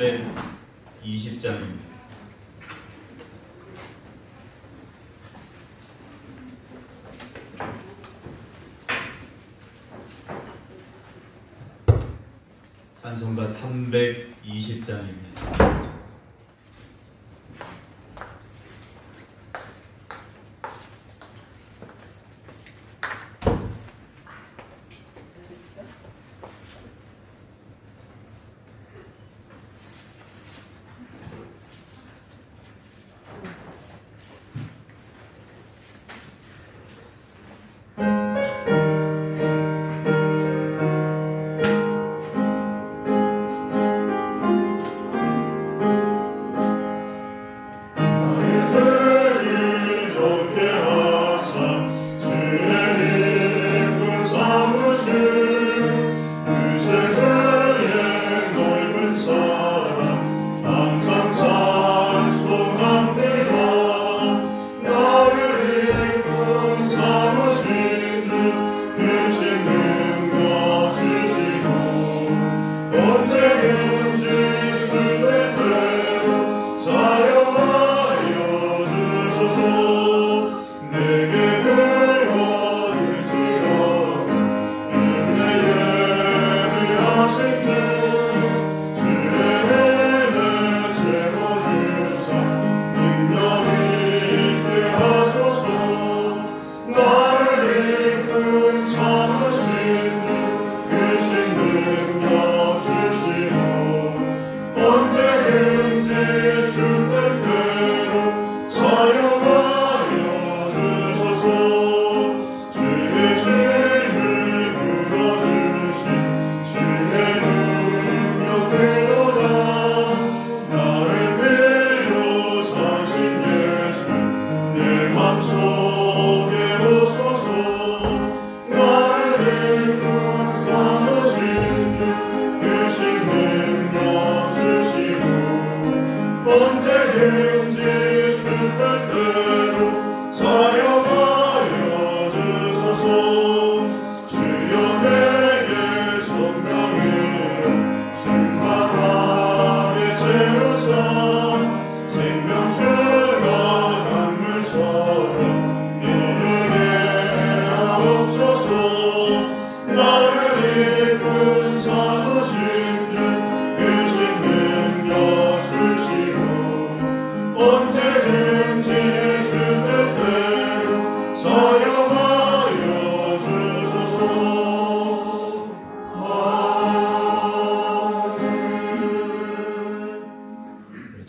320장입니다. 찬송가 320장입니다.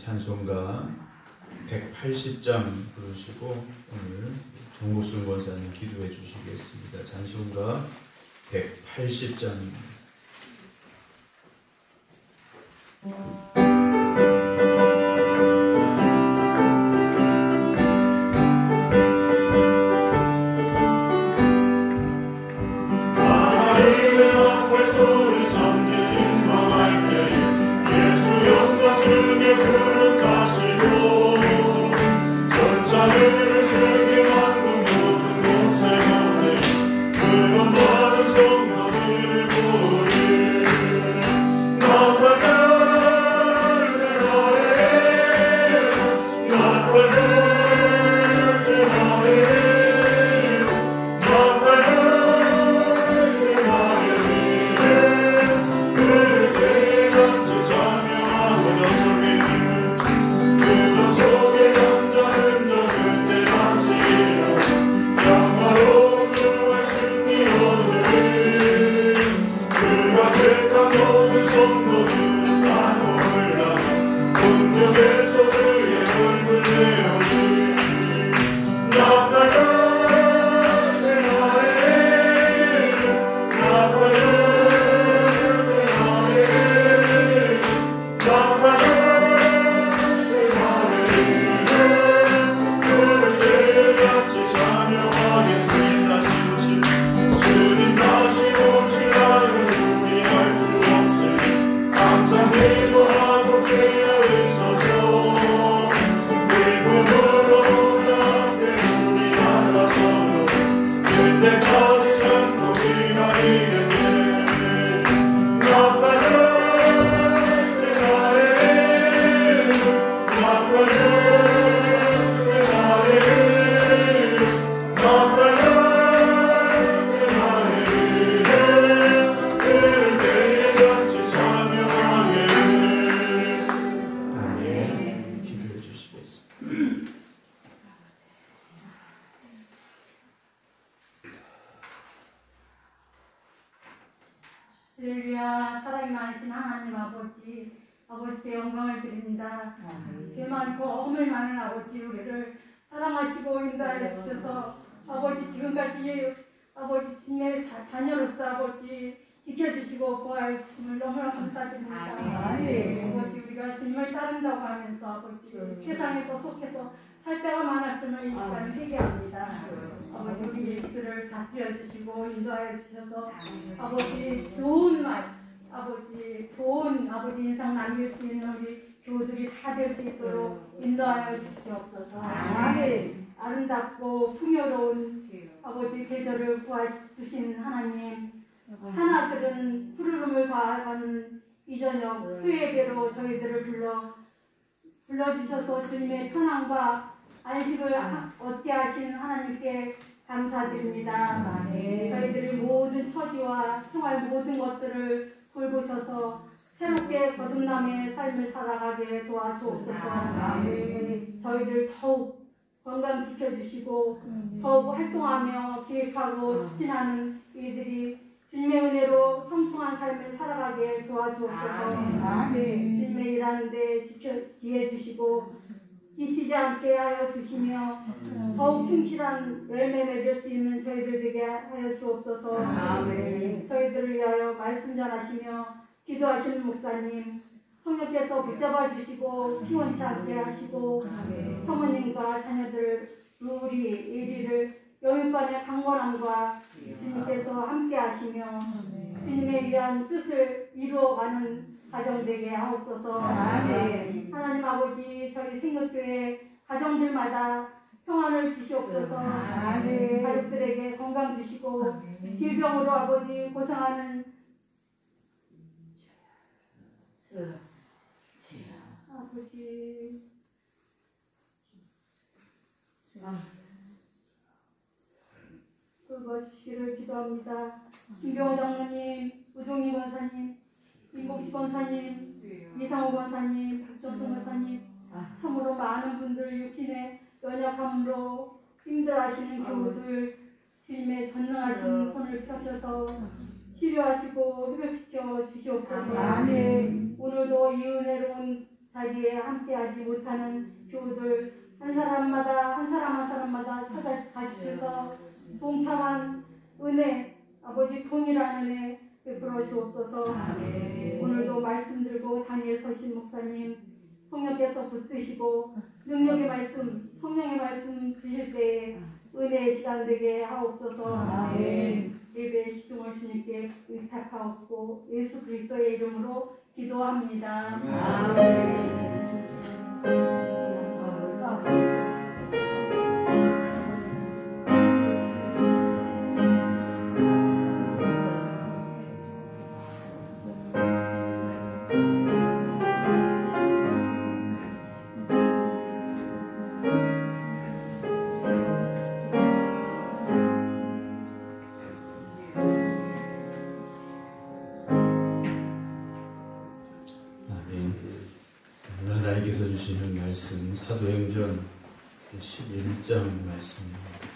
찬송가 180장 부르시고 오늘 정국순 권사님 기도해 주시겠습니다. 찬송가 180장입니다. 성도들 보리 아버지께 영광을 드립니다. 죄 많고 허물 많은 아버지 우리를 사랑하시고 인도하여 주셔서 아버지 지금까지 아버지 주님의 자녀로서 아버지 지켜주시고 보호하여 주심을 너무나 감사드립니다. 아버지 우리가 주님을 따른다고 하면서 아버지 세상에서 속해서 살 때가 많았음을 이 시간에 회개합니다. 아버지 우리 입술을 다스려 주시고 인도하여 주셔서 아버지 좋은 말 아버지 좋은 아버지 인상 남길 수 있는 우리 교우들이 다 될 수 있도록 인도하여 주시옵소서. 아름답고 풍요로운 아버지 계절을 구하주신 하나님 하나들은 푸르름을 과하는 이 저녁 수예배로 저희들을 불러주셔서 주님의 편안과 안식을 얻게 하신 하나님께 감사드립니다. 저희들의 모든 처지와 생활 모든 것들을 돌보셔서 새롭게 거듭남의 삶을 살아가게 도와주옵소서. 저희들 더욱 건강 지켜주시고 더욱 활동하며 기획하고 추진하는 일들이 주님의 은혜로 성숙한 삶을 살아가게 도와주옵소서. 주님의 일하는데 지혜주시고 지치지 않게 하여 주시며 더욱 충실한 열매 맺을 수 있는 저희들 되게 하여 주옵소서. 저희들을 위하여 말씀 전하시며 기도하시는 목사님 성령께서 붙잡아 주시고 피곤치 않게 하시고 성모님과 자녀들 우리 예리를 영육간의 강건함과 주님께서 함께 하시며 주님의 위한 뜻을 이루어가는 가정 되게 하옵소서. 하나님 아버지 저희 생각교회 가정들마다 평안을 주시옵소서. 가족들에게 건강 주시고 질병으로 아버지 고생하는 아버지 돌봐주시기를 기도합니다. 김경호 장로님, 우종희 권사님, 임복식 권사님, 이상호 권사님, 박정선 권사님 참으로 많은 분들 육신의 연약함으로 힘들어하시는 교우들 주님의 전능하신 손을 펴셔서 치료하시고 회복시켜 주시옵소서. 오늘도 이 은혜로운 자리에 함께하지 못하는 교우들 한 사람마다 한 사람마다 찾아가주셔서 동참한 은혜 아버지 동일한 은혜 베풀어 주옵소서. 오늘도 말씀 들고 다니엘 서신 목사님 성령께서 붙드시고 능력의 말씀 성령의 말씀 주실 때에 은혜의 시간 되게 하옵소서. 예배의 시중을 주님께 의탁하옵고 예수 그리스도의 이름으로 기도합니다. 하나님께서 주시는 말씀 사도행전 11장 말씀입니다.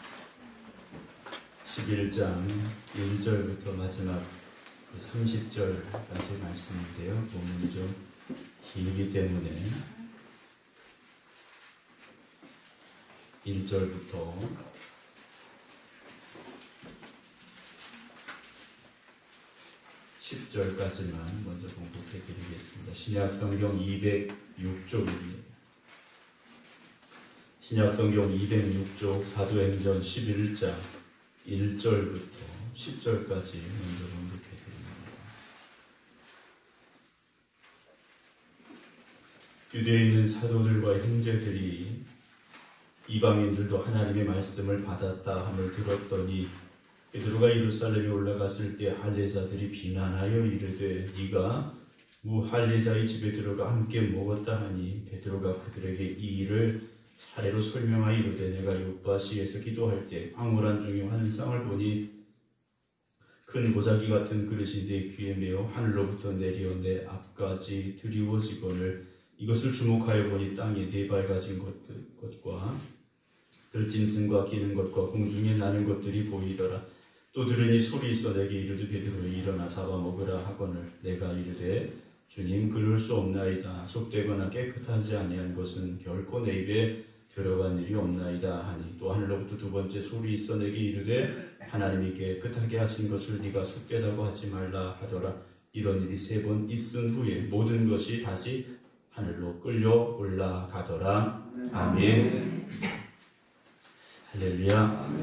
11장 1절부터 마지막 30절까지 말씀인데요. 본문이 좀 길기 때문에 1절부터 10절까지만 먼저 공독해 드리겠습니다. 신약성경 206쪽입니다. 신약성경 206쪽 사도행전 11장 1절부터 10절까지 먼저 공독해 드립니다. 유대에 있는 사도들과 형제들이 이방인들도 하나님의 말씀을 받았다 함을 들었더니 베드로가 예루살렘에 올라갔을 때 할례자들이 비난하여 이르되 네가 무할례자의 집에 들어가 함께 먹었다 하니 베드로가 그들에게 이 일을 차례로 설명하여 이르되 내가 요파시에서 기도할 때 황홀한 중에 환상을 보니 큰 보자기 같은 그릇이 내 귀에 매어 하늘로부터 내려 내 앞까지 드리워지거늘 이것을 주목하여 보니 땅에 네 발 가진 것과 들짐승과 기는 것과 공중에 나는 것들이 보이더라. 또 들으니 소리 있어 내게 이르되 베드로여 일어나 잡아먹으라 하거늘 내가 이르되 주님, 그럴 수 없나이다. 속되거나 깨끗하지 아니한 것은 결코 내 입에 들어간 일이 없나이다 하니, 또 하늘로부터 두 번째 소리 있어 내게 이르되 하나님이 깨끗하게 하신 것을 네가 속되다고 하지 말라 하더라. 이런 일이 3번 있은 후에 모든 것이 다시 하늘로 끌려 올라가더라. 아멘. 할렐루야.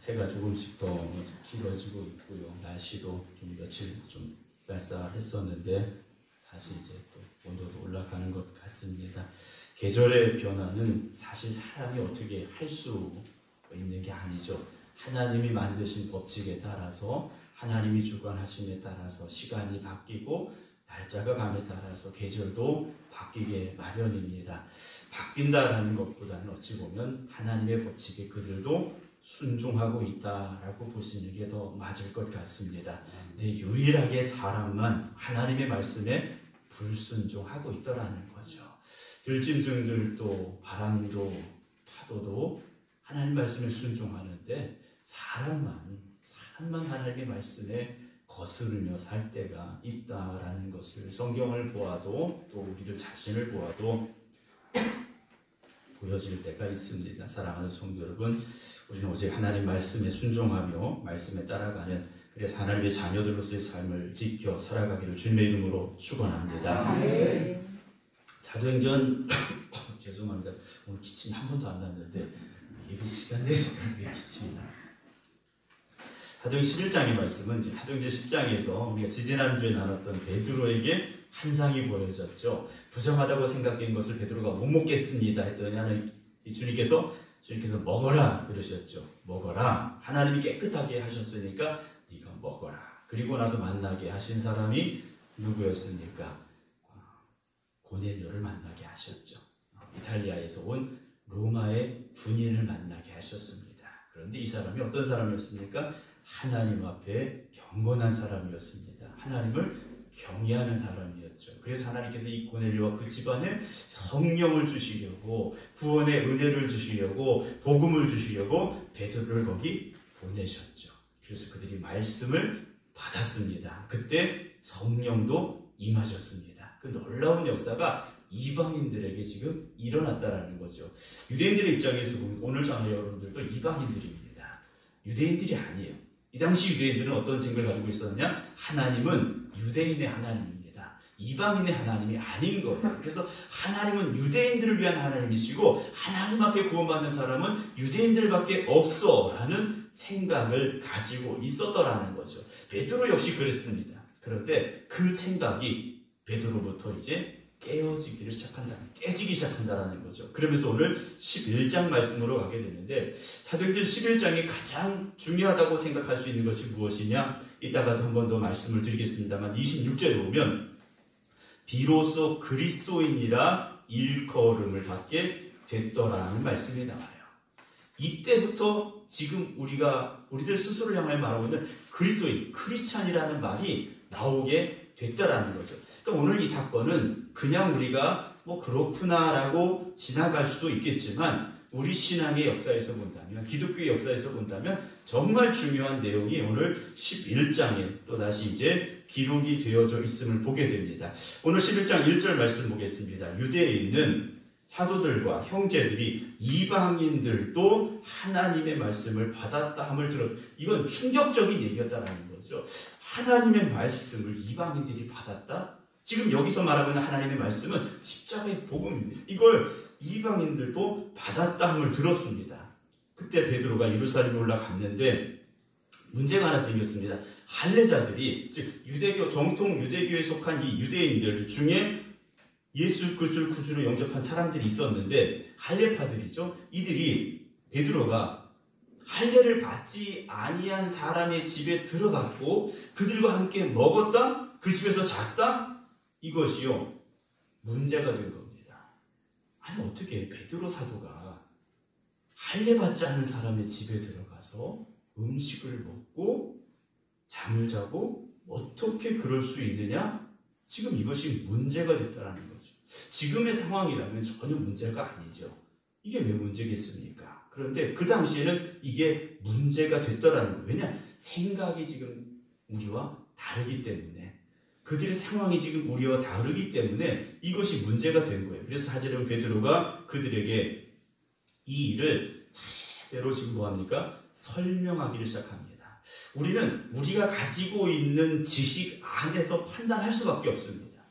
해가 조금씩 더 길어지고 있고요. 날씨도 좀 며칠 좀 쌀쌀했었는데 다시 이제 또 온도도 올라가는 것 같습니다. 계절의 변화는 사실 사람이 어떻게 할 수 있는 게 아니죠. 하나님이 만드신 법칙에 따라서, 하나님이 주관하심에 따라서 시간이 바뀌고 날짜가 감에 따라서 계절도 바뀌게 마련입니다. 바뀐다라는 것보다는 어찌 보면 하나님의 법칙에 그들도 순종하고 있다라고 보시는 게 더 맞을 것 같습니다. 근데 유일하게 사람만 하나님의 말씀에 불순종하고 있더라는 거죠. 들짐승들도 바람도 파도도 하나님 말씀에 순종하는데 사람만 하나님의 말씀에 거스르며 살 때가 있다라는 것을 성경을 보아도 또 우리들 자신을 보아도 보여질 때가 있습니다. 사랑하는 성도 여러분, 우리는 오직 하나님 말씀에 순종하며 말씀에 따라가는, 그래서 하나님의 자녀들로서의 삶을 지켜 살아가기를 주님의 이름으로 축원합니다. 사도행전 죄송합니다. 오늘 기침이 한 번도 안 났는데 예배 시간 되니까 왜 기침이 나? 사도행전 11장의 말씀은 이제 사도행전 10장에서 우리가 지지난주에 나눴던 베드로에게 환상이 보여졌죠. 부정하다고 생각된 것을 베드로가 못 먹겠습니다 했더니 하나님 주님께서 먹어라 그러셨죠. 먹어라. 하나님이 깨끗하게 하셨으니까 네가 먹어라. 그리고 나서 만나게 하신 사람이 누구였습니까? 고넬료를 만나게 하셨죠. 이탈리아에서 온 로마의 군인을 만나게 하셨습니다. 그런데 이 사람이 어떤 사람이었습니까? 하나님 앞에 경건한 사람이었습니다. 하나님을 경외하는 사람이었죠. 그래서 하나님께서 이 고넬료와 그 집안에 성령을 주시려고, 구원의 은혜를 주시려고, 복음을 주시려고 베드로를 거기 보내셨죠. 그래서 그들이 말씀을 받았습니다. 그때 성령도 임하셨습니다. 그 놀라운 역사가 이방인들에게 지금 일어났다라는 거죠. 유대인들의 입장에서 보면 오늘 저녁 여러분들도 이방인들입니다. 유대인들이 아니에요. 이 당시 유대인들은 어떤 생각을 가지고 있었느냐? 하나님은 유대인의 하나님입니다. 이방인의 하나님이 아닌 거예요. 그래서 하나님은 유대인들을 위한 하나님이시고 하나님 앞에 구원받는 사람은 유대인들밖에 없어 라는 생각을 가지고 있었더라는 거죠. 베드로 역시 그랬습니다. 그런데 그 생각이 베드로부터 이제 깨지기 시작한다라는 거죠. 그러면서 오늘 11장 말씀으로 가게 되는데, 사도행전 11장이 가장 중요하다고 생각할 수 있는 것이 무엇이냐? 이따가도 한 번 더 말씀을 드리겠습니다만 26절에 보면 비로소 그리스도인이라 일컬음을 받게 됐더라는 말씀이 나와요. 이때부터 지금 우리들 스스로를 향하여 말하고 있는 그리스도인, 크리스찬이라는 말이 나오게 됐다라는 거죠. 그러니까 오늘 이 사건은 그냥 우리가 뭐 그렇구나라고 지나갈 수도 있겠지만 우리 신앙의 역사에서 본다면, 기독교의 역사에서 본다면 정말 중요한 내용이 오늘 11장에 또다시 이제 기록이 되어져 있음을 보게 됩니다. 오늘 11장 1절 말씀 보겠습니다. 유대에 있는 사도들과 형제들이 이방인들도 하나님의 말씀을 받았다 함을 들었. 이건 충격적인 얘기였다라는 거죠. 하나님의 말씀을 이방인들이 받았다? 지금 여기서 말하고 있는 하나님의 말씀은 십자가의 복음입니다. 이걸 이방인들도 받았다 함을 들었습니다. 그때 베드로가 예루살렘에 올라갔는데 문제가 하나 생겼습니다. 할례자들이, 즉 유대교, 정통 유대교에 속한 이 유대인들 중에 예수 그리스도를 구주로 영접한 사람들이 있었는데 할례파들이죠. 이들이 베드로가 할례를 받지 아니한 사람의 집에 들어갔고 그들과 함께 먹었다, 그 집에서 잤다, 이것이요 문제가 된 겁니다. 아니 어떻게 베드로 사도가 할례 받지 않은 사람의 집에 들어가서 음식을 먹고 잠을 자고 어떻게 그럴 수 있느냐? 지금 이것이 문제가 됐다는 거죠. 지금의 상황이라면 전혀 문제가 아니죠. 이게 왜 문제겠습니까? 그런데 그 당시에는 이게 문제가 됐더라는 거예요. 왜냐? 생각이 지금 우리와 다르기 때문에. 그들의 상황이 지금 우리와 다르기 때문에 이것이 문제가 된 거예요. 그래서 사실은 베드로가 그들에게 이 일을 제대로 지금 뭐합니까? 설명하기를 시작합니다. 우리는 우리가 가지고 있는 지식 안에서 판단할 수밖에 없습니다.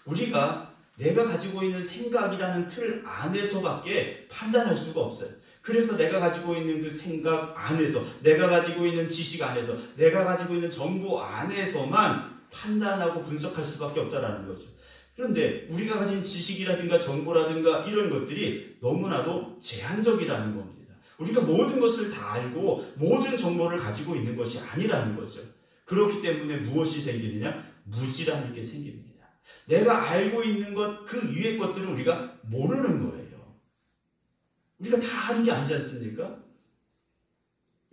우리가 내가 가지고 있는 생각이라는 틀 안에서밖에 판단할 수가 없어요. 그래서 내가 가지고 있는 그 생각 안에서, 내가 가지고 있는 지식 안에서, 내가 가지고 있는 정보 안에서만 판단하고 분석할 수밖에 없다라는 거죠. 그런데 우리가 가진 지식이라든가 정보라든가 이런 것들이 너무나도 제한적이라는 겁니다. 우리가 모든 것을 다 알고 모든 정보를 가지고 있는 것이 아니라는 거죠. 그렇기 때문에 무엇이 생기느냐? 무지라는 게 생깁니다. 내가 알고 있는 것, 그 위의 것들은 우리가 모르는 거예요. 우리가 다 아는 게 아니지 않습니까?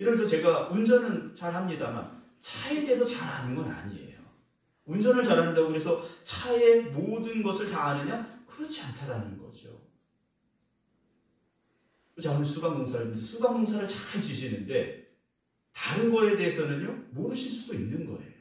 예를 들어 제가 운전은 잘합니다만 차에 대해서 잘 아는 건 아니에요. 운전을 잘한다고 그래서 차의 모든 것을 다 아느냐? 그렇지 않다라는 거죠. 자, 오늘 수강공사를 잘 지시는데 다른 거에 대해서는요, 모르실 수도 있는 거예요.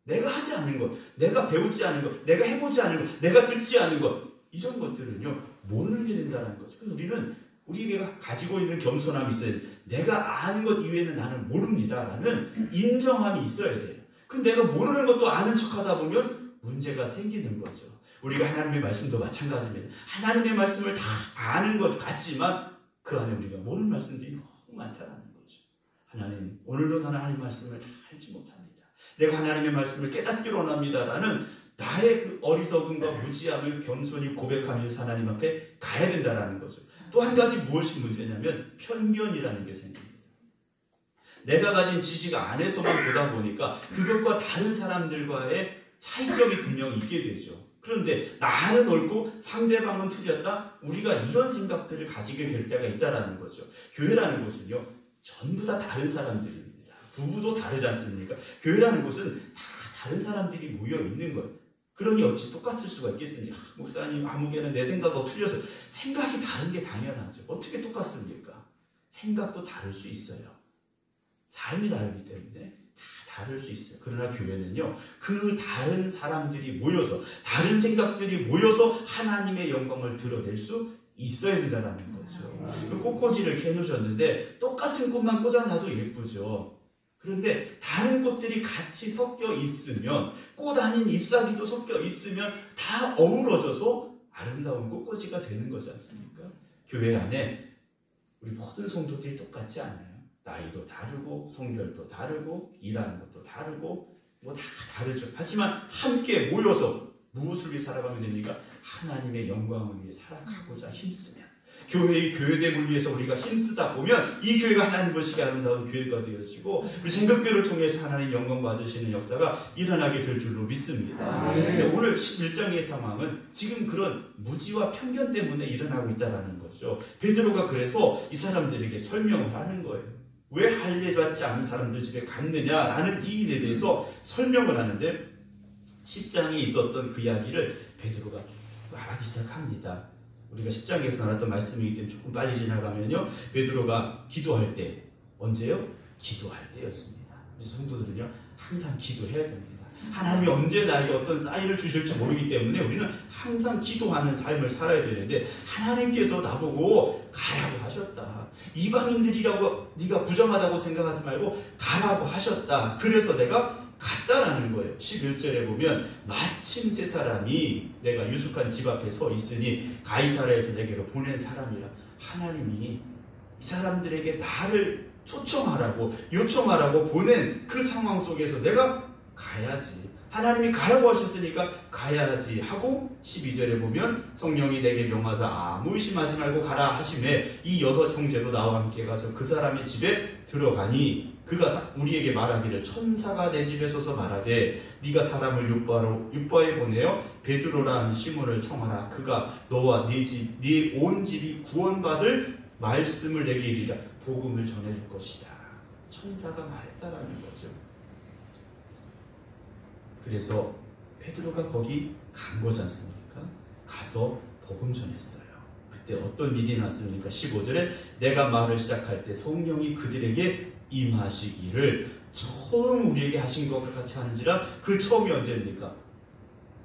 내가 하지 않은 것, 내가 배우지 않은 것, 내가 해보지 않은 것, 내가 듣지 않은 것, 이런 것들은요, 모르는 게 된다는 거죠. 그래서 우리는 우리가 가지고 있는 겸손함이 있어야 돼요. 내가 아는 것 이외에는 나는 모릅니다라는 인정함이 있어야 돼요. 그 내가 모르는 것도 아는 척하다 보면 문제가 생기는 거죠. 우리가 하나님의 말씀도 마찬가지입니다. 하나님의 말씀을 다 아는 것 같지만 그 안에 우리가 모르는 말씀들이 너무 많다는 거죠. 하나님, 오늘도 나는 하나님의 말씀을 다 알지 못합니다. 내가 하나님의 말씀을 깨닫기로 원합니다라는 나의 그 어리석음과 무지함을 겸손히 고백하면서 하나님 앞에 가야 된다는 거죠. 또 한 가지 무엇이 문제냐면 편견이라는 게 생깁니다. 내가 가진 지식 안에서만 보다 보니까 그것과 다른 사람들과의 차이점이 분명히 있게 되죠. 그런데 나는 옳고 상대방은 틀렸다? 우리가 이런 생각들을 가지게 될 때가 있다는 거죠. 교회라는 곳은요, 전부 다 다른 사람들입니다. 부부도 다르지 않습니까? 교회라는 곳은 다 다른 사람들이 모여 있는 거예요. 그러니 어찌 똑같을 수가 있겠습니까? 목사님, 아무개는 내 생각하고 틀려서. 생각이 다른 게 당연하죠. 어떻게 똑같습니까? 생각도 다를 수 있어요. 삶이 다르기 때문에 다 다를 수 있어요. 그러나 교회는요, 그 다른 사람들이 모여서, 다른 생각들이 모여서 하나님의 영광을 드러낼 수 있어야 된다는 거죠. 꽃꽂이를 캐놓으셨는데 똑같은 꽃만 꽂아놔도 예쁘죠. 그런데 다른 꽃들이 같이 섞여 있으면, 꽃 아닌 잎사귀도 섞여 있으면 다 어우러져서 아름다운 꽃꽂이가 되는 거지 않습니까? 교회 안에 우리 모든 성도들이 똑같지 않아요. 나이도 다르고 성별도 다르고 일하는 것도 다르고 뭐 다 다르죠. 하지만 함께 모여서 무엇을 위해 살아가면 됩니까? 하나님의 영광을 위해 살아가고자 힘쓰면, 교회의 교회됨을 위해서 우리가 힘쓰다 보면 이 교회가 하나님 보시기에 아름다운 교회가 되어지고 우리 생각교회를 통해서 하나님 영광 받으시는 역사가 일어나게 될 줄로 믿습니다. 그런데 오늘 11장의 상황은 지금 그런 무지와 편견 때문에 일어나고 있다는 거죠. 베드로가 그래서 이 사람들에게 설명을 하는 거예요. 왜 할례받지 않은 사람들 집에 갔느냐라는 이 일에 대해서 설명을 하는데 10장에 있었던 그 이야기를 베드로가 쭉 말하기 시작합니다. 우리가 10장에서 나눴던 말씀이기 때문에 조금 빨리 지나가면요, 베드로가 기도할 때, 언제요? 기도할 때였습니다. 그래서 성도들은요, 항상 기도해야 됩니다. 하나님이 언제 나에게 어떤 사인을 주실지 모르기 때문에 우리는 항상 기도하는 삶을 살아야 되는데, 하나님께서 나보고 가라고 하셨다. 이방인들이라고 네가 부정하다고 생각하지 말고 가라고 하셨다. 그래서 내가 갔다라는 거예요. 11절에 보면 마침 세 사람이 내가 유숙한 집 앞에 서 있으니 가이사랴에서 내게로 보낸 사람이라. 하나님이 이 사람들에게 나를 초청하라고, 요청하라고 보낸 그 상황 속에서 내가 가야지, 하나님이 가라고 하셨으니까 가야지 하고 12절에 보면 성령이 내게 명하사 아무 의심하지 말고 가라 하시매 이 6 형제도 나와 함께 가서 그 사람의 집에 들어가니 그가 우리에게 말하기를 천사가 내 집에 서서 말하되 네가 사람을 욥바에 보내어 베드로라 하는 시몬을 청하라. 그가 너와 네 온 집이 구원받을 말씀을 내게 이르리라. 복음을 전해줄 것이다. 천사가 말했다라는 거죠. 그래서 베드로가 거기 간 거지 않습니까? 가서 복음 전했어요. 그때 어떤 일이 났습니까? 15절에 내가 말을 시작할 때 성령이 그들에게 임하시기를 처음 우리에게 하신 것과 같이 하는지라. 그 처음이 언제입니까?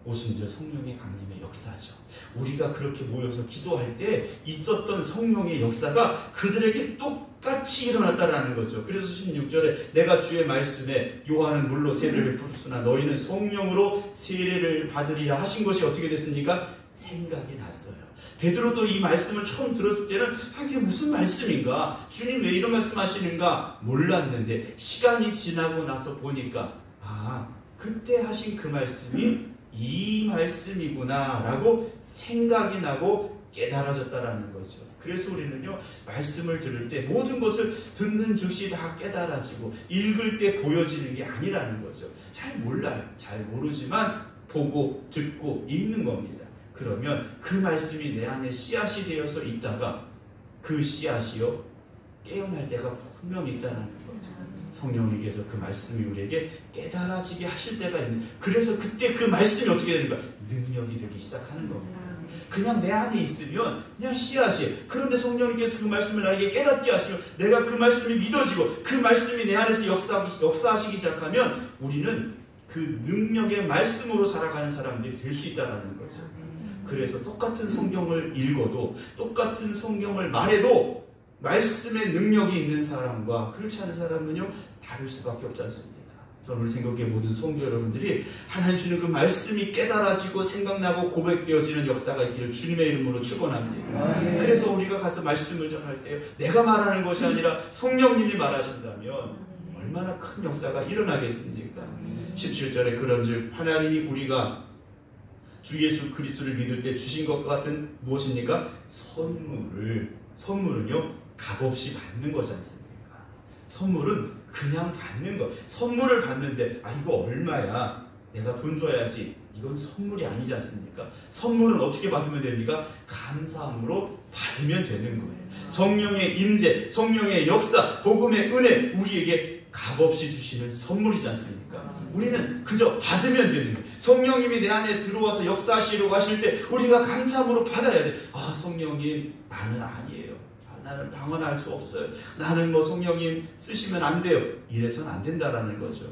오순절 성령의 강림의 역사죠. 우리가 그렇게 모여서 기도할 때 있었던 성령의 역사가 그들에게 똑같이 일어났다라는 거죠. 그래서 16절에 내가 주의 말씀에 요한은 물로 세례를 베풀었으나 너희는 성령으로 세례를 받으리라 하신 것이 어떻게 됐습니까? 생각이 났어요. 베드로도 이 말씀을 처음 들었을 때는 이게 무슨 말씀인가? 주님 왜 이런 말씀하시는가? 몰랐는데 시간이 지나고 나서 보니까 그때 하신 그 말씀이 이 말씀이구나 라고 생각이 나고 깨달아졌다라는 거죠. 그래서 우리는요, 말씀을 들을 때 모든 것을 듣는 즉시 다 깨달아지고 읽을 때 보여지는 게 아니라는 거죠. 잘 몰라요. 잘 모르지만 보고 듣고 읽는 겁니다. 그러면 그 말씀이 내 안에 씨앗이 되어서 있다가 그 씨앗이요 깨어날 때가 분명히 있다는 거죠. 성령님께서 그 말씀이 우리에게 깨달아지게 하실 때가 있는, 그래서 그때 그 말씀이 어떻게 되는 거야? 능력이 되기 시작하는 겁니다. 그냥 내 안에 있으면 그냥 씨앗이에요. 그런데 성령님께서 그 말씀을 나에게 깨닫게 하시면 내가 그 말씀이 믿어지고 그 말씀이 내 안에서 역사하시기 시작하면 우리는 그 능력의 말씀으로 살아가는 사람들이 될 수 있다는 거죠. 그래서 똑같은 성경을 읽어도 똑같은 성경을 말해도 말씀의 능력이 있는 사람과 그렇지 않은 사람은요 다를 수밖에 없지 않습니까? 저는 우리 생각의 모든 성도 여러분들이 하나님 주는 그 말씀이 깨달아지고 생각나고 고백되어지는 역사가 있기를 주님의 이름으로 축원합니다. 그래서 우리가 가서 말씀을 전할 때 내가 말하는 것이 아니라 성령님이 말하신다면 얼마나 큰 역사가 일어나겠습니까? 17절에 그런즉 하나님이 우리가 주 예수 그리스도를 믿을 때 주신 것과 같은 무엇입니까? 선물은요 값없이 받는 거지 않습니까? 선물은 그냥 받는 거. 선물을 받는데 이거 얼마야? 내가 돈 줘야지. 이건 선물이 아니지 않습니까? 선물은 어떻게 받으면 됩니까? 감사함으로 받으면 되는 거예요. 성령의 임재, 성령의 역사, 복음의 은혜 우리에게 값없이 주시는 선물이지 않습니까? 우리는 그저 받으면 되는 거예요. 성령님이 내 안에 들어와서 역사하시려고 하실 때 우리가 감사함으로 받아야지. 성령님 나는 아니에요. 나는 방언할 수 없어요. 나는 성령님 쓰시면 안 돼요. 이래서는 안 된다라는 거죠.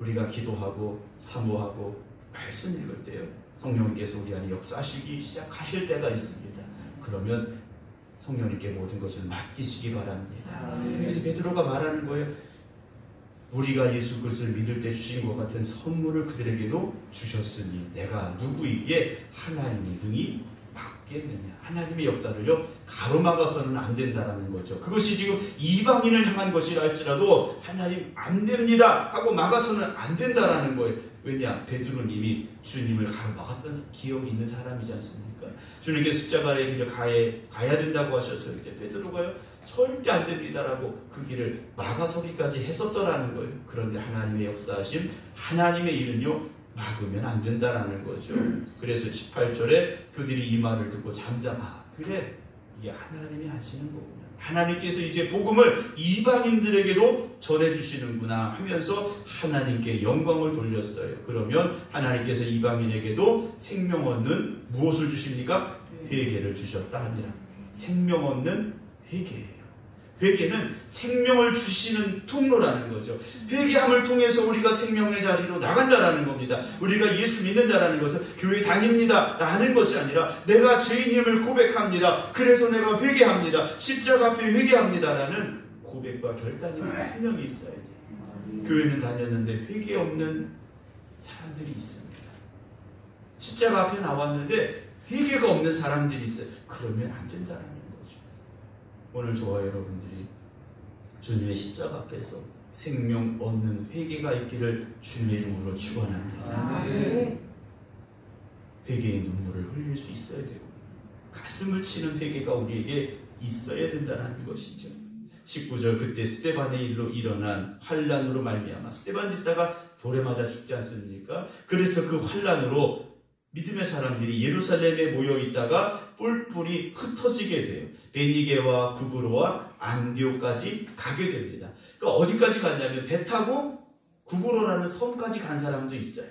우리가 기도하고 사모하고 말씀 읽을 때요 성령님께서 우리 안에 역사하시기 시작하실 때가 있습니다. 그러면 성령님께 모든 것을 맡기시기 바랍니다. 그래서 베드로가 말하는 거예요. 우리가 예수 그리스도를 믿을 때 주신 것 같은 선물을 그들에게도 주셨으니 내가 누구이기에 하나님을 등이 맡겠느냐. 하나님의 역사를요 가로막아서는 안 된다라는 거죠. 그것이 지금 이방인을 향한 것이라 할지라도 하나님 안 됩니다 하고 막아서는 안 된다라는 거예요. 왜냐? 베드로님이 주님을 가로막았던 기억이 있는 사람이지 않습니까? 주님께서 십자가의 길을 가야 된다고 하셨어요. 베드로가요 절대 안 됩니다라고 그 길을 막아서기까지 했었더라는 거예요. 그런데 하나님의 역사하심, 하나님의 일은요 막으면 안 된다라는 거죠. 그래서 18절에 그들이 이 말을 듣고 그래 이게 하나님이 하시는 거구나. 하나님께서 이제 복음을 이방인들에게도 전해주시는구나 하면서 하나님께 영광을 돌렸어요. 그러면 하나님께서 이방인에게도 생명 얻는 무엇을 주십니까? 회개를 주셨다 하니라. 생명 얻는 회개예요. 회개는 생명을 주시는 통로라는 거죠. 회개함을 통해서 우리가 생명의 자리로 나간다라는 겁니다. 우리가 예수 믿는다라는 것은 교회 다닙니다 라는 것이 아니라 내가 죄인임을 고백합니다. 그래서 내가 회개합니다. 십자가 앞에 회개합니다 라는 고백과 결단이 분명히 있어야 돼요. 교회는 다녔는데 회개 없는 사람들이 있습니다. 십자가 앞에 나왔는데 회개가 없는 사람들이 있어요. 그러면 안 된다라는 거죠. 오늘 저와 여러분들이 주님의 십자가 앞에서 생명 얻는 회개가 있기를 주님의 이름으로 축원합니다. 회개의 눈물을 흘릴 수 있어야 되고 가슴을 치는 회개가 우리에게 있어야 된다는 것이죠. 19절 그때 스데반의 일로 일어난 환난으로 말미암아 스데반 집사가 돌에 맞아 죽지 않습니까? 그래서 그 환난으로 믿음의 사람들이 예루살렘에 모여 있다가 뿔뿔이 흩어지게 돼요. 베니게와 구브로와 안디옥까지 가게 됩니다. 그러니까 어디까지 갔냐면 배 타고 구브로라는 섬까지 간 사람도 있어요.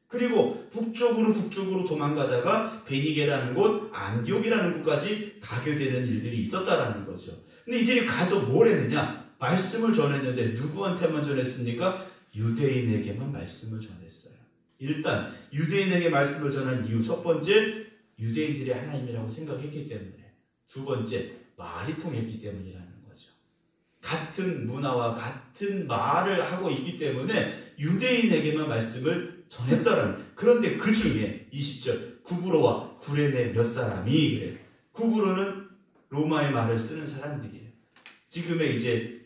그리고 북쪽으로 도망가다가 베니게라는 곳, 안디옥이라는 곳까지 가게 되는 일들이 있었다라는 거죠. 근데 이들이 가서 뭘 했느냐? 말씀을 전했는데 누구한테만 전했습니까? 유대인에게만 말씀을 전했어요. 일단 유대인에게 말씀을 전한 이유, 첫 번째 유대인들이 하나님이라고 생각했기 때문에, 두 번째 말이 통했기 때문이라는 거죠. 같은 문화와 같은 말을 하고 있기 때문에 유대인에게만 말씀을 전했다라는. 그런데 그 중에 20절 구브로와 구레네 몇 사람이 그래요. 구브로는 로마의 말을 쓰는 사람들이에요. 지금의 이제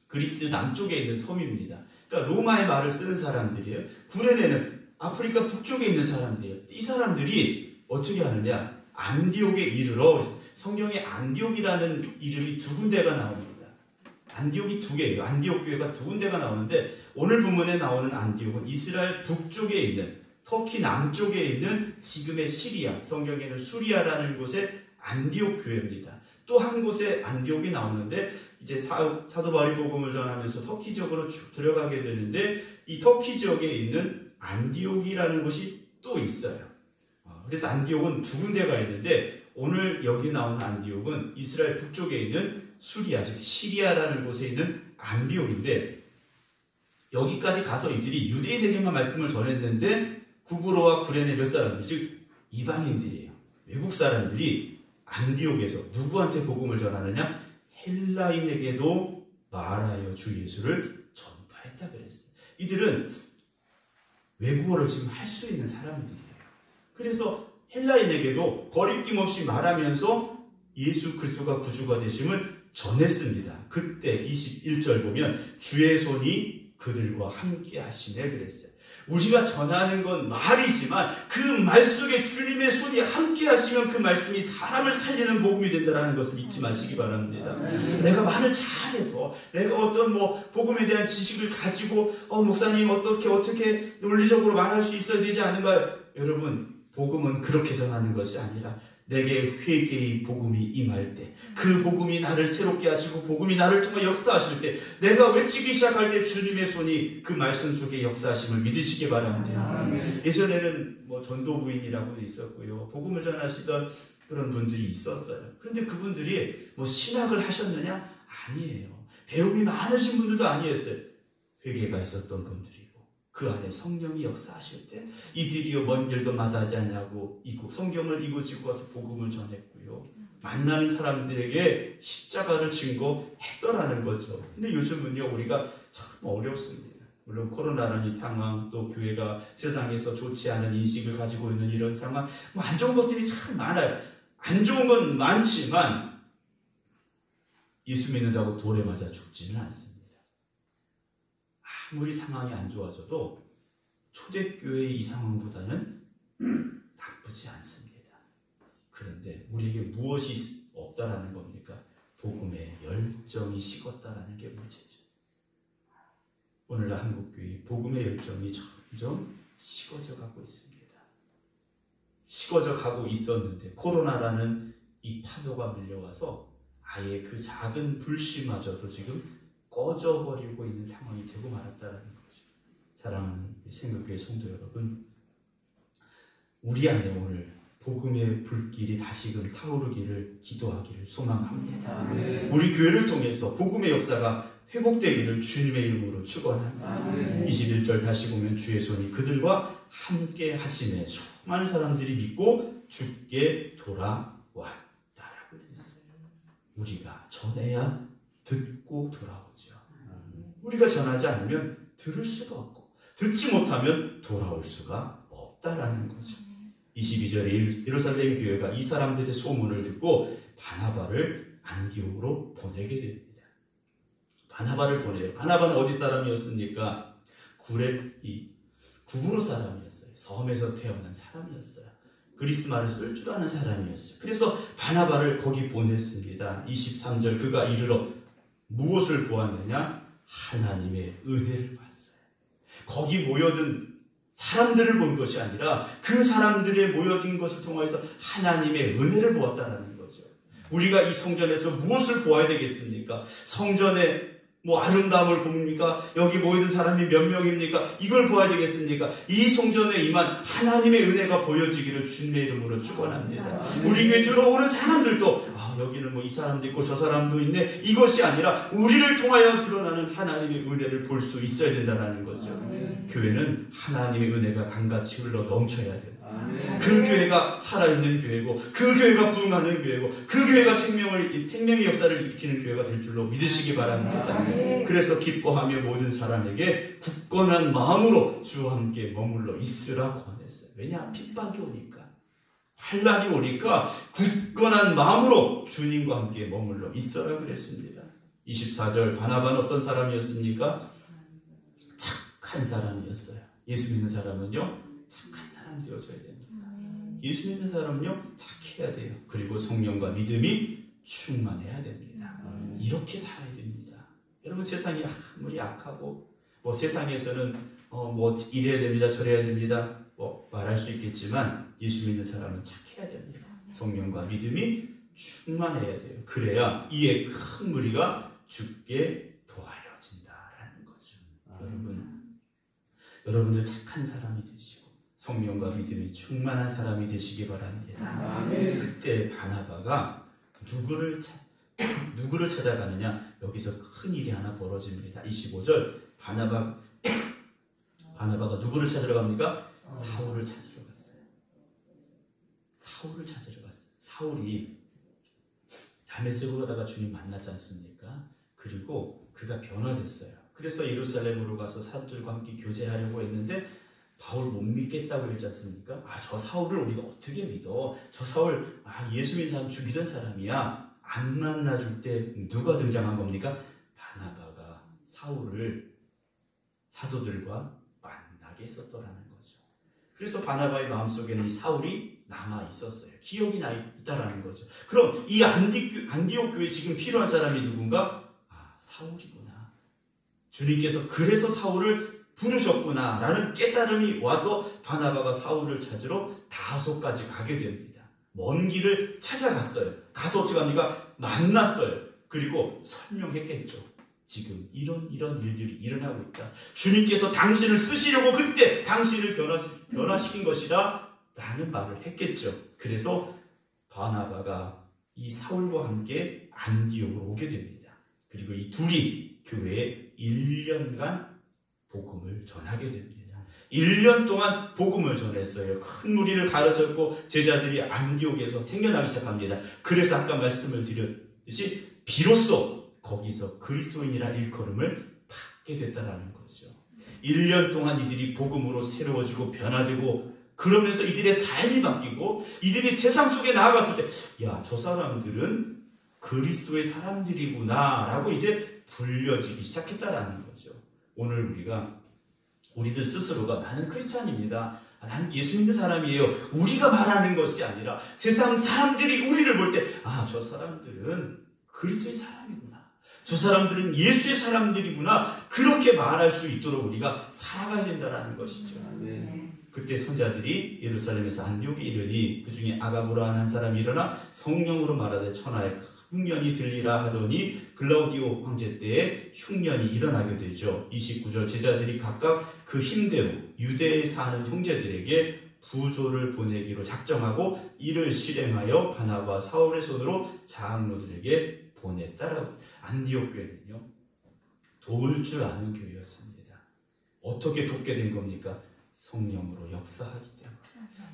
그리스 남쪽에 있는 섬입니다. 그러니까 로마의 말을 쓰는 사람들이에요. 구레네는 아프리카 북쪽에 있는 사람들이에요. 이 사람들이 어떻게 하느냐? 안디옥에 이르러, 성경에 안디옥이라는 이름이 두 군데가 나옵니다. 안디옥이 두 개예요. 안디옥 교회가 두 군데가 나오는데, 오늘 본문에 나오는 안디옥은 이스라엘 북쪽에 있는, 터키 남쪽에 있는 지금의 시리아, 성경에는 수리아라는 곳의 안디옥 교회입니다. 또 한 곳에 안디옥이 나오는데, 이제 사도 바울이 복음을 전하면서 터키 지역으로 쭉 들어가게 되는데, 이 터키 지역에 있는 안디옥이라는 곳이 또 있어요. 그래서 안디옥은 두 군데가 있는데, 오늘 여기 나오는 안디옥은 이스라엘 북쪽에 있는 수리아, 즉 시리아라는 곳에 있는 안디옥인데, 여기까지 가서 이들이 유대인에게만 말씀을 전했는데, 구브로와 구레네 몇 사람들, 즉 이방인들이에요. 외국 사람들이 안디옥에서 누구한테 복음을 전하느냐? 헬라인에게도 말하여 주 예수를 전파했다 그랬어요. 이들은 외국어를 지금 할 수 있는 사람들이에요. 그래서 헬라인에게도 거리낌 없이 말하면서 예수 그리스도가 구주가 되심을 전했습니다. 그때 21절 보면 주의 손이 그들과 함께 하시네 그랬어요. 우리가 전하는 건 말이지만 그 말 속에 주님의 손이 함께 하시면 그 말씀이 사람을 살리는 복음이 된다는 것을 잊지 마시기 바랍니다. 내가 말을 잘해서, 내가 어떤 복음에 대한 지식을 가지고 목사님 어떻게 논리적으로 말할 수 있어야 되지 않은가요? 여러분, 복음은 그렇게 전하는 것이 아니라 내게 회개의 복음이 임할 때, 그 복음이 나를 새롭게 하시고 복음이 나를 통해 역사하실 때, 내가 외치기 시작할 때 주님의 손이 그 말씀 속에 역사하심을 믿으시기 바랍니다. 예전에는 전도부인이라고도 있었고요, 복음을 전하시던 그런 분들이 있었어요. 그런데 그분들이 신학을 하셨느냐? 아니에요. 배움이 많으신 분들도 아니었어요. 회개가 있었던 분들이고, 그 안에 성령이 역사하실 때 이들이요 먼 길도 마다하지 않냐고 성경을 이고지고 와서 복음을 전했고요, 만나는 사람들에게 십자가를 증거했더라는 거죠. 근데 요즘은요, 우리가 참 어렵습니다. 물론 코로나라는 이 상황, 또 교회가 세상에서 좋지 않은 인식을 가지고 있는 이런 상황, 안 좋은 것들이 참 많아요. 안 좋은 건 많지만 예수 믿는다고 돌에 맞아 죽지는 않습니다. 아무리 상황이 안 좋아져도 초대교회의 이 상황보다는 나쁘지 않습니다. 그런데 우리에게 무엇이 없다라는 겁니까? 복음의 열정이 식었다라는 게 문제죠. 오늘날 한국교회 복음의 열정이 점점 식어져 가고 있습니다. 식어져 가고 있었는데 코로나라는 이 파도가 밀려와서 아예 그 작은 불씨마저도 지금 꺼져버리고 있는 상황이 되고 말았다는 거죠. 사랑하는 생각교회 성도 여러분, 우리 안에 오늘 복음의 불길이 다시금 타오르기를 기도하기를 소망합니다. 우리 교회를 통해서 복음의 역사가 회복되기를 주님의 이름으로 축원합니다. 21절 다시 보면 주의 손이 그들과 함께 하심에 수많은 사람들이 믿고 주께 돌아왔다라고 되어 있어요. 우리가 전해야 듣고 돌아오죠. 우리가 전하지 않으면 들을 수가 없고, 듣지 못하면 돌아올 수가 없다라는 거죠. 22절에 예루살렘 교회가 이 사람들의 소문을 듣고 바나바를 안디옥으로 보내게 됩니다. 바나바를 보내요. 바나바는 어디 사람이었습니까? 구브로 사람이었어요. 섬에서 태어난 사람이었어요. 그리스 말을 쓸 줄 아는 사람이었어요. 그래서 바나바를 거기 보냈습니다. 23절 그가 이르러 무엇을 보았느냐? 하나님의 은혜를 봤어요. 거기 모여든 사람들을 본 것이 아니라 그 사람들의 모여진 것을 통해서 하나님의 은혜를 보았다는 거죠. 우리가 이 성전에서 무엇을 보아야 되겠습니까? 성전에 뭐 아름다움을 봅니까? 여기 모이는 사람이 몇 명입니까? 이걸 보아야 되겠습니까? 이 성전에 임한 하나님의 은혜가 보여지기를 주님의 이름으로 축원합니다. 우리 교회 들어오는 사람들도 여기는 뭐 이 사람도 있고 저 사람도 있네, 이것이 아니라 우리를 통하여 드러나는 하나님의 은혜를 볼 수 있어야 된다는 거죠. 교회는 하나님의 은혜가 강같이 흘러 넘쳐야 돼요. 그 교회가 살아있는 교회고, 그 교회가 부흥하는 교회고, 그 교회가 생명의 역사를 일으키는 교회가 될 줄로 믿으시기 바랍니다. 그래서 기뻐하며 모든 사람에게 굳건한 마음으로 주와 함께 머물러 있으라 권했어요. 왜냐? 핍박이 오니까, 환난이 오니까 굳건한 마음으로 주님과 함께 머물러 있어라 그랬습니다. 24절, 바나바는 어떤 사람이었습니까? 착한 사람이었어요. 예수 믿는 사람은요, 착한 사람 되어줘야 됩니다. 예수 믿는 사람은요, 착해야 돼요. 그리고 성령과 믿음이 충만해야 됩니다. 이렇게 살아야 됩니다. 여러분, 세상이 아무리 악하고 뭐 세상에서는 뭐 이래야 됩니다, 저래야 됩니다, 뭐 말할 수 있겠지만 예수 믿는 사람은 착해야 됩니다. 성령과 믿음이 충만해야 돼요. 그래야 이에 큰 무리가 죽게 도하여진다라는 거죠. 여러분들 착한 사람이 되시고 성령과 믿음이 충만한 사람이 되시기 바랍니다. 그때 바나바가 누구를 찾아가느냐? 여기서 큰 일이 하나 벌어집니다. 25절, 바나바가 누구를 찾으러 갑니까? 사울을 찾으러 갔어요. 사울이 다메섹으로 가다가 주님 만났지 않습니까? 그리고 그가 변화됐어요. 그래서 예루살렘으로 가서 사도들과 함께 교제하려고 했는데 바울 못 믿겠다고 그랬지 않습니까? 저 사울을 우리가 어떻게 믿어? 저 사울 예수 믿는 사람 죽이던 사람이야. 안 만나줄 때 누가 등장한 겁니까? 바나바가 사울을 사도들과 만나게 했었더라는 거죠. 그래서 바나바의 마음속에는 이 사울이 남아 있었어요. 기억이 나 있다라는 거죠. 그럼 이 안디옥 교회에 지금 필요한 사람이 누군가? 사울이구나. 주님께서 그래서 사울을 부르셨구나 라는 깨달음이 와서 바나바가 사울을 찾으러 다소까지 가게 됩니다. 먼 길을 찾아갔어요. 가서 어떻게 합니까? 만났어요. 그리고 설명했겠죠. 지금 이런 일들이 일어나고 있다. 주님께서 당신을 쓰시려고 그때 당신을 변화시킨 것이다 라는 말을 했겠죠. 그래서 바나바가 이 사울과 함께 안디옥으로 오게 됩니다. 그리고 이 둘이 교회에 1년간 복음을 전하게 됩니다. 1년 동안 복음을 전했어요. 큰 무리를 가르쳤고 제자들이 안디옥에서 생겨나기 시작합니다. 그래서 아까 말씀을 드렸듯이 비로소 거기서 그리스도인이라 일컬음을 받게 됐다라는 거죠. 1년 동안 이들이 복음으로 새로워지고 변화되고 그러면서 이들의 삶이 바뀌고 이들이 세상 속에 나아갔을 때 저 사람들은 그리스도의 사람들이구나 라고 이제 불려지기 시작했다라는 거죠. 오늘 우리들 스스로가 나는 크리스찬입니다, 나는 예수 믿는 사람이에요, 우리가 말하는 것이 아니라 세상 사람들이 우리를 볼 때 저 사람들은 그리스도의 사람이구나, 저 사람들은 예수의 사람들이구나, 그렇게 말할 수 있도록 우리가 살아가야 된다는 것이죠. 그때 선자들이 예루살렘에서 안디옥에 이르니 그 중에 아가브라 한 사람이 일어나 성령으로 말하되 천하에 흉년이 들리라 하더니 글라우디오 황제 때에 흉년이 일어나게 되죠. 29절, 제자들이 각각 그 힘대로 유대에 사는 형제들에게 부조를 보내기로 작정하고 이를 실행하여 바나바와 사울의 손으로 장로들에게 보냈다라고. 안디옥 교회는요, 도울 줄 아는 교회였습니다. 어떻게 돕게 된 겁니까? 성령으로 역사하기 때문에,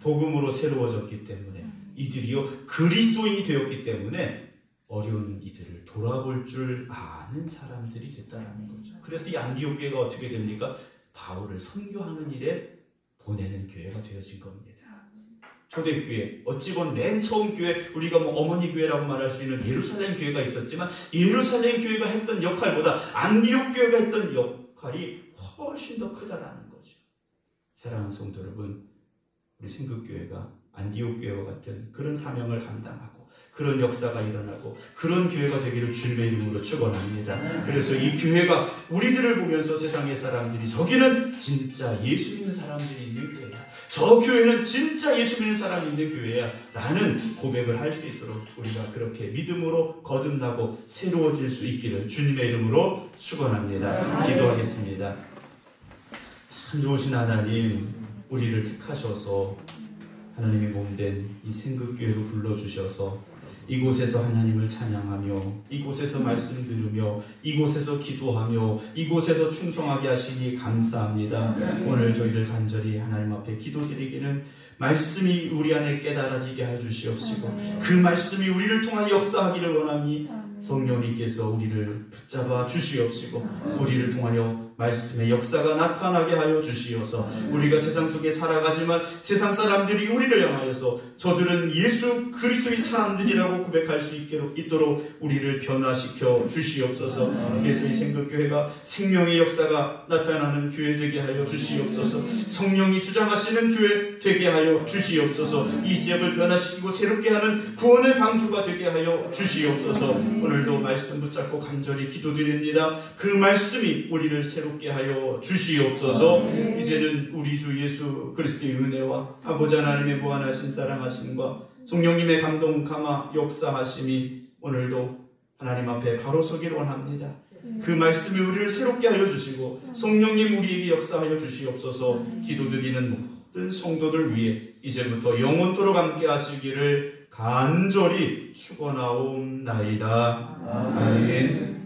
복음으로 새로워졌기 때문에, 이들이요 그리스도인이 되었기 때문에 어려운 이들을 돌아볼 줄 아는 사람들이 됐다는 거죠. 그래서 이 안디옥 교회가 어떻게 됩니까? 바울을 선교하는 일에 보내는 교회가 되어진 겁니다. 초대교회, 어찌 보면 맨 처음 교회, 우리가 어머니 교회라고 말할 수 있는 예루살렘 교회가 있었지만 예루살렘 교회가 했던 역할보다 안디옥 교회가 했던 역할이 훨씬 더 크다라는 거죠. 사랑하는 성도 여러분, 우리 생극교회가 안디옥 교회와 같은 그런 사명을 감당하고 그런 역사가 일어나고 그런 교회가 되기를 주님의 이름으로 축원합니다. 그래서 이 교회가 우리들을 보면서 세상의 사람들이 저기는 진짜 예수 믿는 사람들이 있는 교회야, 저 교회는 진짜 예수 믿는 사람이 있는 교회야 라는 고백을 할 수 있도록 우리가 그렇게 믿음으로 거듭나고 새로워질 수 있기를 주님의 이름으로 축원합니다. 기도하겠습니다. 참 좋으신 하나님, 우리를 택하셔서 하나님의 몸된 이 생극교회로 불러주셔서 이곳에서 하나님을 찬양하며 이곳에서 말씀 들으며 이곳에서 기도하며 이곳에서 충성하게 하시니 감사합니다. 오늘 저희들 간절히 하나님 앞에 기도드리기는 말씀이 우리 안에 깨달아지게 해 주시옵시고 그 말씀이 우리를 통하여 역사하기를 원하니 성령님께서 우리를 붙잡아 주시옵시고 우리를 통하여 말씀의 역사가 나타나게 하여 주시어서 우리가 세상 속에 살아가지만 세상 사람들이 우리를 향하여서 저들은 예수 그리스도의 사람들이라고 고백할 수 있도록 우리를 변화시켜 주시옵소서. 그래서 이 생극교회가 생명의 역사가 나타나는 교회 되게 하여 주시옵소서. 성령이 주장하시는 교회 되게 하여 주시옵소서. 이 지역을 변화시키고 새롭게 하는 구원의 방주가 되게 하여 주시옵소서. 오늘도 말씀 붙잡고 간절히 기도드립니다. 그 말씀이 우리를 새롭게 하여 주시옵소서. 이제는 우리 주 예수 그리스도의 은혜와 아버지 하나님의 무한하신 사랑하심과 성령님의 감동 감화 역사하심이 오늘도 하나님 앞에 바로 서기를 원합니다. 그 말씀이 우리를 새롭게 하여 주시고 성령님 우리에게 역사하여 주시옵소서. 기도드리는 모든 성도들 위해 이제부터 영원토록 함께 하시기를 간절히 축원하옵나이다. 아멘.